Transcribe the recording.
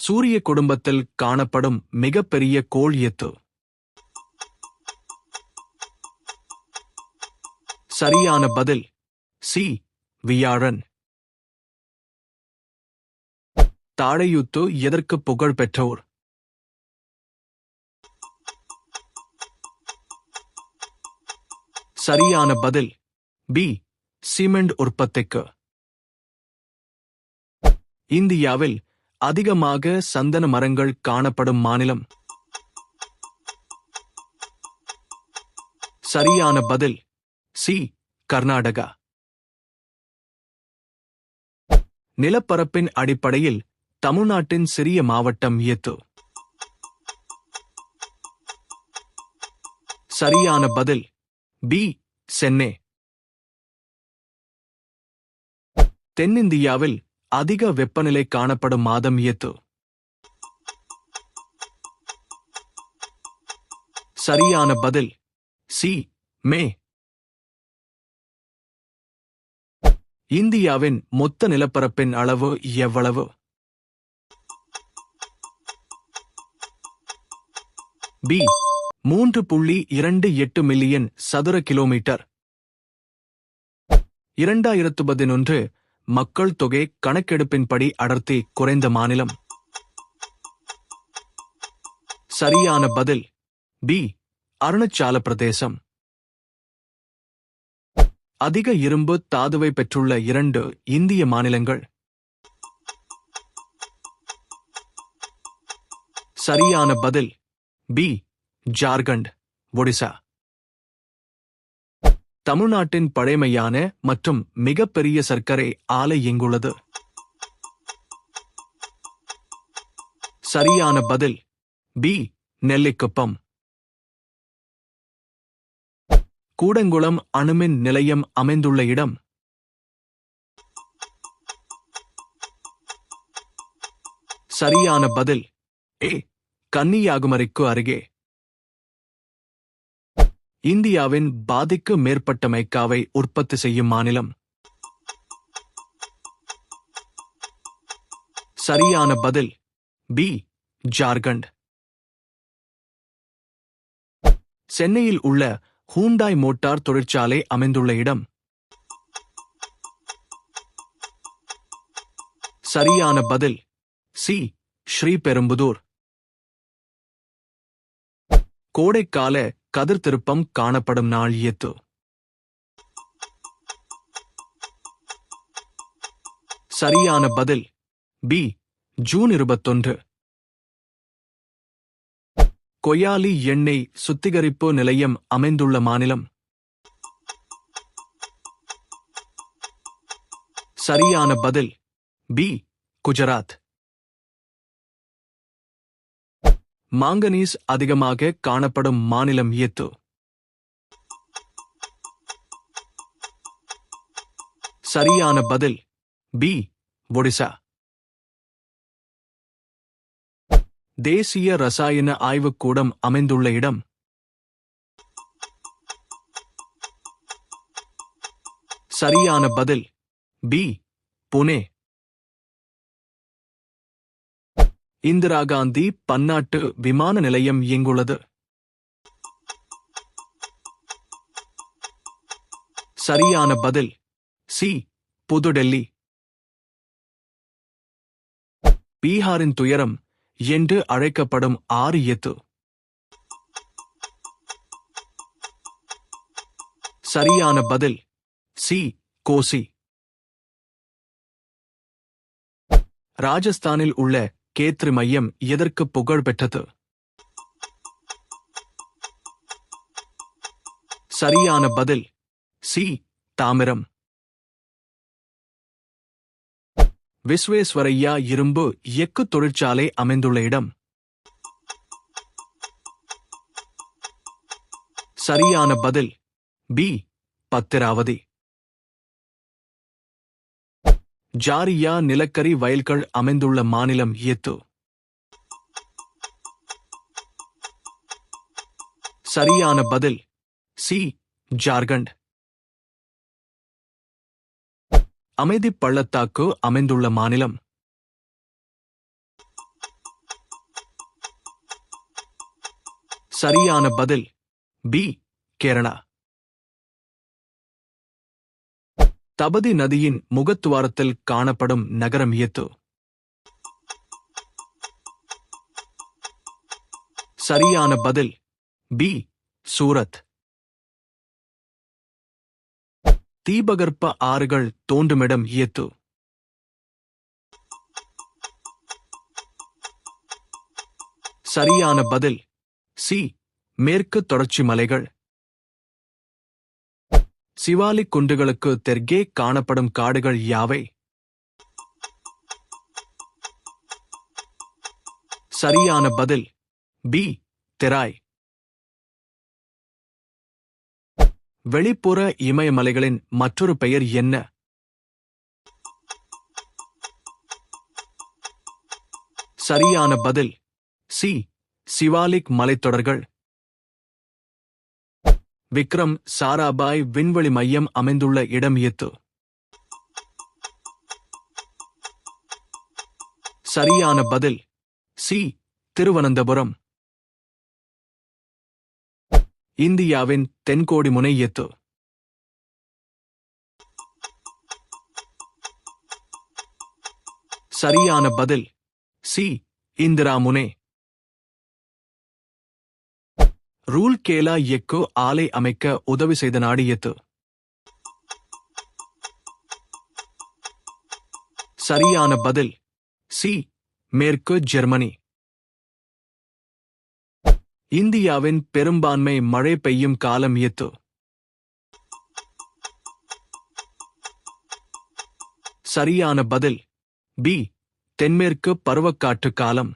சூரிய குடும்பத்தில் காணப்படும் மிகப்பெரிய கோள் எது? சரியான பதில் சி. வியாழன். தாழையூத்து எதற்கு புகழ் பெற்றோர்? சரியான பதில் பி. சிமெண்ட் உற்பத்திக்கு. இந்தியாவில் அதிகமாக சந்தன மரங்கள் காணப்படும் மாநிலம்? சரியான பதில் சி. கர்நாடகா. நிலப்பரப்பின் அடிப்படையில் தமிழ்நாட்டின் சிறிய மாவட்டம் எது? சரியான பதில் பி. சென்னை. தென்னிந்தியாவில் அதிக வெப்பநிலை காணப்படும் மாதம் எது? சரியான பதில் சி. மே. இந்தியாவின் மொத்த நிலப்பரப்பின் அளவு எவ்வளவு? பி. 3.28 மில்லியன் சதுர கிலோமீட்டர். 2011 மக்கள் தொகை கணக்கெடுப்பின்படி அடர்த்தி குறைந்த மாநிலம்? சரியான பதில் பி. அருணாச்சல பிரதேசம். அதிக இரும்பு தாதுவை பெற்றுள்ள 2 இந்திய மாநிலங்கள்? சரியான பதில் பி. ஜார்க்கண்ட், ஒடிசா. தமிழ்நாட்டின் பழைமையான மற்றும் மிகப்பெரிய சர்க்கரை ஆலை எங்குள்ளது? சரியான பதில் பி. நெல்லிக்குப்பம். கூடங்குளம் அணுமின் நிலையம் அமைந்துள்ள இடம்? சரியான பதில் ஏ. கன்னியாகுமரிக்கு அருகே. இந்தியாவின் பாதிக்கு மேற்பட்ட மைக்காவை உற்பத்தி செய்யும் மாநிலம்? சரியான பதில் பி. ஜார்க்கண்ட். சென்னையில் உள்ள ஹூண்டாய் மோட்டார் தொழிற்சாலை அமைந்துள்ள இடம்? சரியான பதில் சி. ஸ்ரீபெரும்புதூர். கோடைக்கால கதிர் திருப்பம் காணப்படும் நாள் எது? சரியான பதில் பி. ஜூன் 21. கொய்யாலி எண்ணெய் சுத்திகரிப்பு நிலையம் அமைந்துள்ள மாநிலம்? சரியான பதில் பி. குஜராத். மாங்கனீஸ் அதிகமாக காணப்படும் மாநிலம் எது? சரியான பதில் பி. ஒடிசா. தேசிய ரசாயன ஆய்வுக்கூடம் அமைந்துள்ள இடம்? சரியான பதில் பி. புனே. இந்திரா காந்தி பன்னாட்டு விமான நிலையம் எங்குள்ளது? சரியான பதில் சி. புதுடெல்லி. பீகாரின் துயரம் என்று அழைக்கப்படும் ஆறு எது? சரியான பதில் சி. கோசி. ராஜஸ்தானில் உள்ள கேத்ரி மையம் எதற்கு புகழ் பெற்றது? சரியான பதில் சி. தாமிரம். விஸ்வேஸ்வரையா இரும்பு எஃகு தொழிற்சாலை அமைந்துள்ள இடம்? சரியான பதில் பி. பத்திராவதி. ஜாரியா நிலக்கரி வயல்கள் அமைந்துள்ள மாநிலம் எது? சரியான பதில் சி. ஜார்க்கண்ட். அமைதி பள்ளத்தாக்கு அமைந்துள்ள மாநிலம்? சரியான பதில் பி கேரளா. தபதி நதியின் முகத்துவாரத்தில் காணப்படும் நகரம் எது? சரியான பதில் பி சூரத். தீபகற்ப ஆறுகள் தோன்றுமிடம் எது? சரியான பதில் சி மேற்கு தொடர்ச்சி மலைகள். சிவாலிக் குன்றுகளுக்கு தெற்கே காணப்படும் காடுகள் யாவை? சரியான பதில் பி தெராய். வெளிப்புற இமயமலைகளின் மற்றொரு பெயர் என்ன? சரியான பதில் சி சிவாலிக் மலைத்தொடர்கள். விக்ரம் சாராபாய் விண்வெளி மையம் அமைந்துள்ள இடம் எது? சரியான பதில் சி திருவனந்தபுரம். இந்தியாவின் தென்கோடி முனை எது? சரியான பதில் சி இந்திரா முனை. ரூல்கேலா எக்கோ ஆலை அமைக்க உதவி செய்த நாடு எது? சரியான பதில் சி மேற்கு ஜெர்மனி. இந்தியாவின் பெரும்பான்மை மழை பெய்யும் காலம் எது? சரியான பதில் பி தென்மேற்கு பருவக்காற்று காலம்.